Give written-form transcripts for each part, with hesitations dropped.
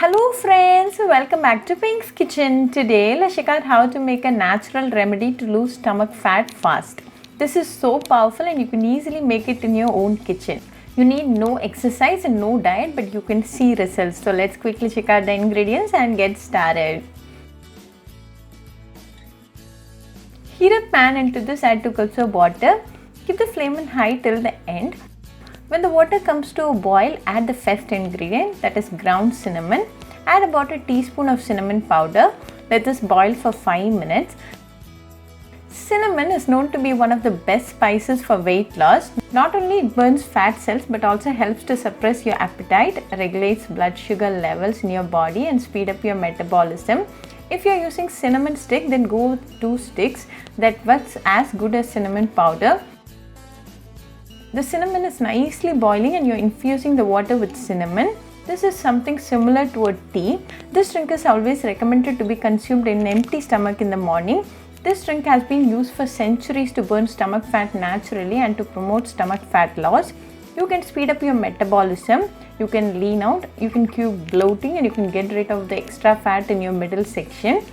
Hello friends, welcome back to Pink's Kitchen. Today let's check out how to make a natural remedy to lose stomach fat fast. This is so powerful and you can easily make it in your own kitchen. You need no exercise and no diet, but you can see results. So let's quickly check out the ingredients and get started. Heat a pan. Into this add 2 cups of water. Keep the flame on high till the end. When the water comes to a boil, add the first ingredient, that is ground cinnamon. Add about a teaspoon of cinnamon powder. Let this boil for 5 minutes. Cinnamon is known to be one of the best spices for weight loss. Not only it burns fat cells but also helps to suppress your appetite, regulates blood sugar levels in your body and speed up your metabolism. If you are using cinnamon stick, then go with 2 sticks. That works as good as cinnamon powder. The cinnamon is nicely boiling and you're infusing the water with cinnamon. This is something similar to a tea. This drink is always recommended to be consumed in an empty stomach in the morning. This drink has been used for centuries to burn stomach fat naturally and to promote stomach fat loss. You can speed up your metabolism, you can lean out, you can cure bloating, and you can get rid of the extra fat in your middle section.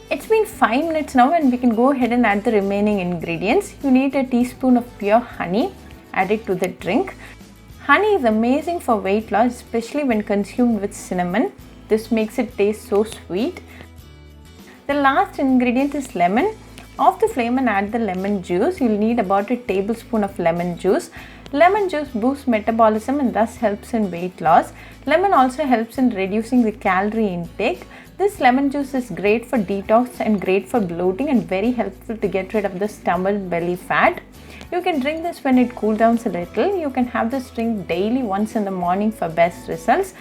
It's been 5 minutes now and we can go ahead and add the remaining ingredients. You need a teaspoon of pure honey. Add it to the drink. Honey is amazing for weight loss, especially when consumed with cinnamon. This makes it taste so sweet. The last ingredient is lemon. Off the flame and add the lemon juice. You'll need about a tablespoon of lemon juice. Lemon juice boosts metabolism and thus helps in weight loss. Lemon also helps in reducing the calorie intake. This lemon juice is great for detox and great for bloating and very helpful to get rid of the stomach belly fat. You can drink this when it cools down a little. You can have this drink daily once in the morning for best results.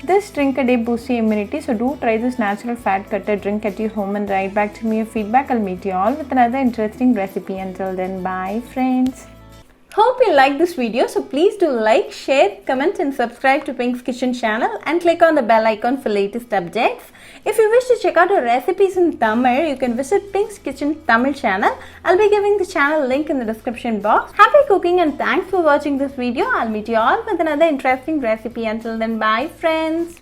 This drink a day boosts your immunity, so do try this natural fat cutter drink at your home and write back to me your feedback. I'll meet you all with another interesting recipe. Until then, bye friends. Hope you like this video, so please do like, share, comment and subscribe to Pink's Kitchen channel and click on the bell icon for latest updates. If you wish to check out our recipes in Tamil, you can visit Pink's Kitchen Tamil channel. I'll be giving the channel link in the description box. Happy cooking and thanks for watching this video. I'll meet you all with another interesting recipe. Until then, bye friends.